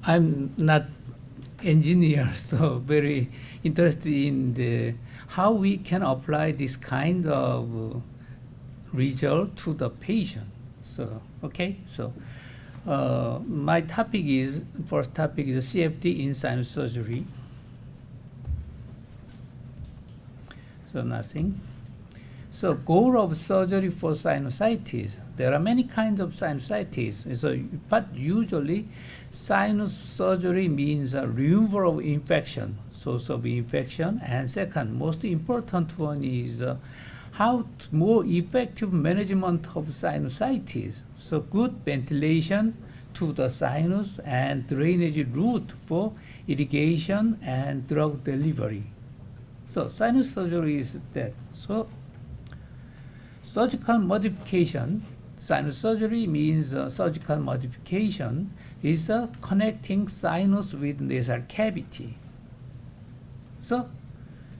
I'm not engineer, so very interested in the how we can apply this kind of result to the patient. So okay, so my topic is first topic is CFD in sinus surgery. So nothing. So goal of surgery for sinusitis. There are many kinds of sinusitis. So, but usually sinus surgery means a removal of infection, source of infection. And second, most important one is how more effective management of sinusitis. So good ventilation to the sinus and drainage route for irrigation and drug delivery. So sinus surgery is that. So surgical modification, sinus surgery means surgical modification is connecting sinus with nasal cavity. So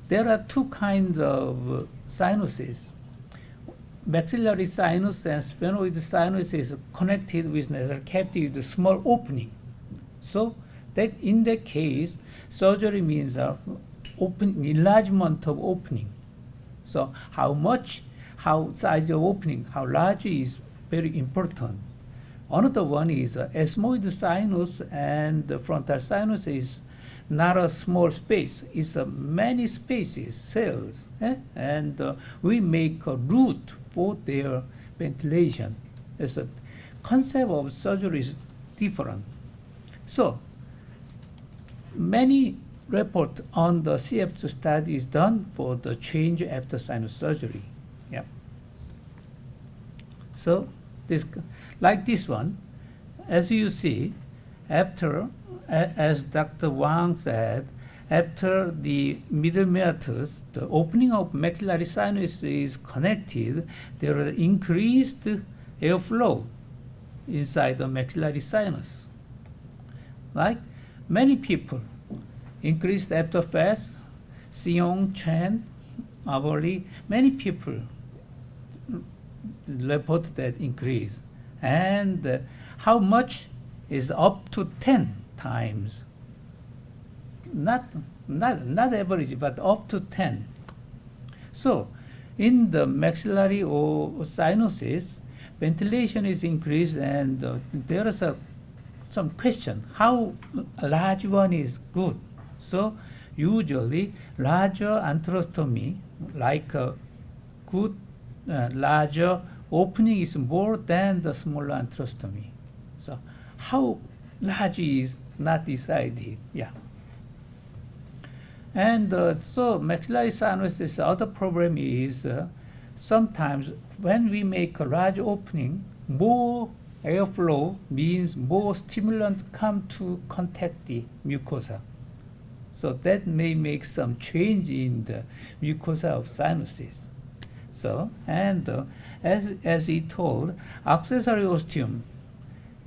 there are two kinds of sinuses. Maxillary sinus and sphenoid sinus is connected with nasal cavity with a small opening. So that in that case, surgery means enlargement of opening. So how size of opening, how large is very important. Another one is ethmoid sinus and the frontal sinus is not a small space. It's many spaces, cells, and we make a route for their ventilation. As a concept of surgery is different. So many report on the CF2 study is done for the change after sinus surgery. Yeah. So this, like this one, as you see, after, as Dr. Wang said, after the middle meatus, the opening of maxillary sinus is connected, there is increased airflow inside the maxillary sinus. Like many people, increased after fast, Seung, Chen, Aboli, many people report that increase. And how much is up to 10 times. Not average, but up to 10. So in the maxillary or sinuses, ventilation is increased and there is some question, how a large one is good? So usually larger antrostomy, like a good larger opening is more than the smaller antrostomy. So how large is not decided, yeah. And so maxillary sinuses, other problem is sometimes when we make a large opening, more airflow means more stimulant come to contact the mucosa. So that may make some change in the mucosa of sinuses. So, and as he told, accessory ostium.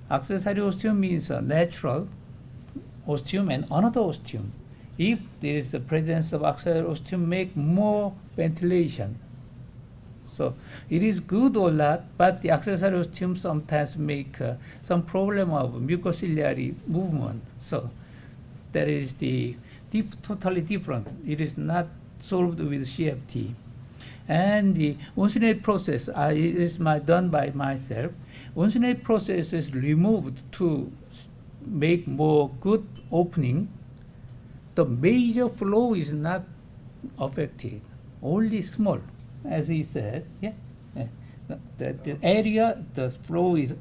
Accessory ostium means a natural ostium and another ostium. If there is the presence of accessory ostium, make more ventilation. So it is good or not, but the accessory ostium sometimes make some problem of mucociliary movement. So that is the totally different. It is not solved with CFT. And the uncinate process is done by myself. Uncinate process is removed to make more good opening. The major flow is not affected, only small, as he said. Yeah, the area, the flow is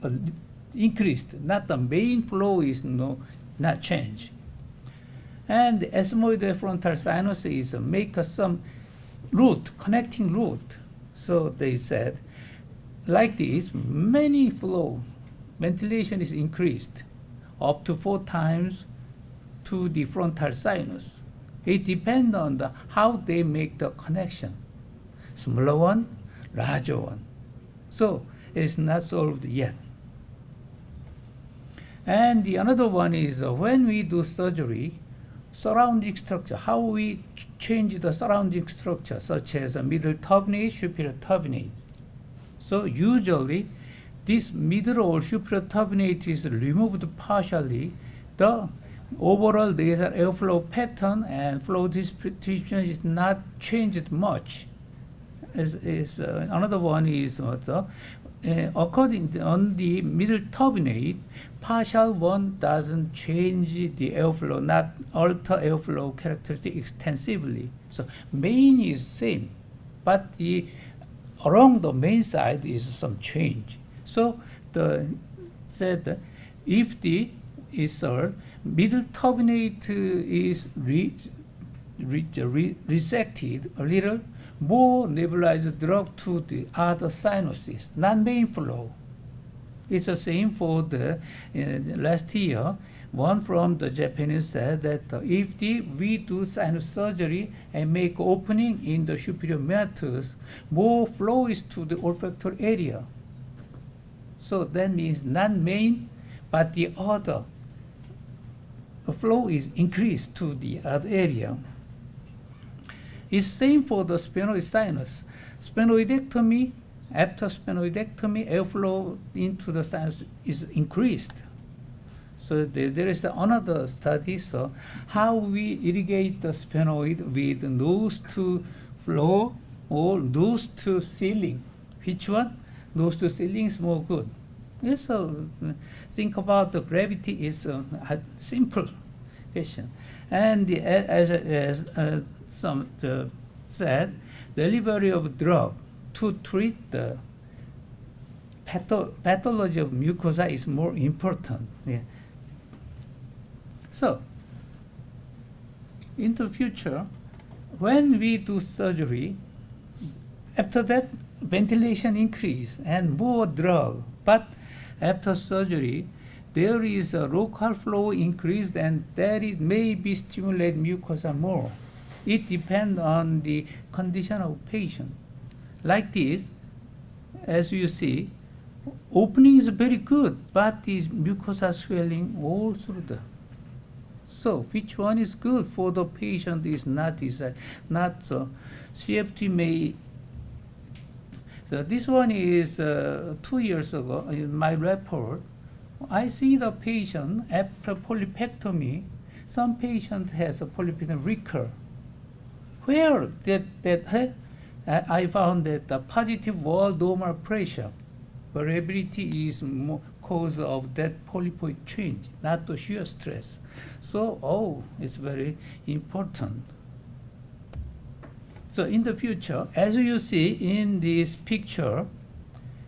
increased. Not the main flow is not changed. And the ethmoid frontal sinus is make some route, connecting route. So they said, like this, many flow, ventilation is increased up to 4 times to the frontal sinus. It depends on how they make the connection. Smaller one, larger one. So it is not solved yet. And the another one is when we do surgery, surrounding structure, how we change the surrounding structure, such as a middle turbinate, superior turbinate. So usually this middle or superior turbinate is removed partially the overall nasal airflow pattern and flow distribution is not changed much. Another one is according to on the middle turbinate, partial one doesn't change the airflow, not alter airflow characteristic extensively. So main is same, but the along the main side is some change. So the said if the middle turbinate is resected a little, more nebulized drug to the other sinuses, not main flow. It's the same for the last year. One from the Japanese said that if we do sinus surgery and make opening in the superior meatus, more flow is to the olfactory area. So that means not main, but the other flow is increased to the other area. It's same for the sphenoid sinus. Sphenoidectomy, after sphenoidectomy, airflow into the sinus is increased. So there is another study, so how we irrigate the sphenoid with nose to floor or nose to ceiling. Which one? Nose to ceiling is more good. Yes, so think about the gravity is a simple question. And as some said, delivery of drug to treat the pathology of mucosa is more important. Yeah. So, in the future, when we do surgery, after that, ventilation increase and more drug. But after surgery, there is a local flow increased and that is maybe stimulate mucosa more. It depends on the condition of patient. Like this, as you see, opening is very good, but is mucosa swelling all through the. So which one is good for the patient is not decided. Not so. CFT may. So this one is 2 years ago in my report. I see the patient after polypectomy. Some patient has a polypectomy recur. Where I found that the positive wall normal pressure variability is more cause of that polypoid change, not the shear stress. So, it's very important. So in the future, as you see in this picture,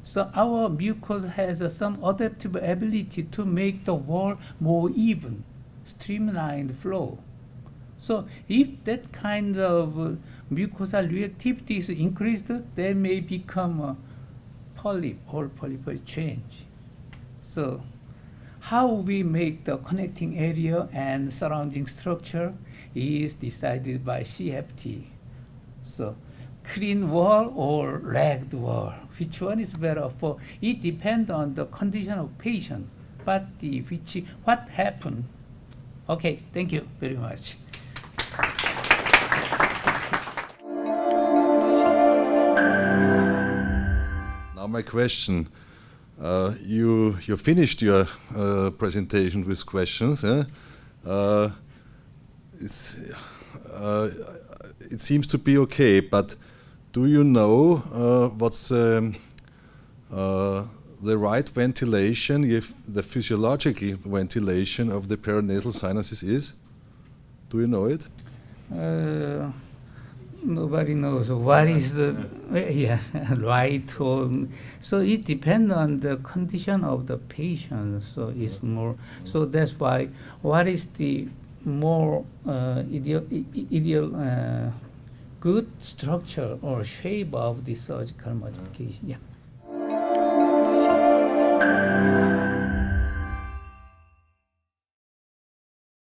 so our mucosa has some adaptive ability to make the wall more even, streamlined flow. So if that kind of mucosal reactivity is increased, they may become a polyp or polypoid change. So how we make the connecting area and surrounding structure is decided by CFT. So clean wall or ragged wall, which one is better for? It depends on the condition of patient, but what happened. Okay, thank you very much. Now my question. You finished your presentation with questions. It seems to be okay, but do you know what's the right ventilation, if the physiological ventilation of the paranasal sinuses is? Do you know it? Nobody knows what is the right or so it depends on the condition of the patient. So it's more. So that's why what is the more ideal good structure or shape of the surgical modification? Yeah.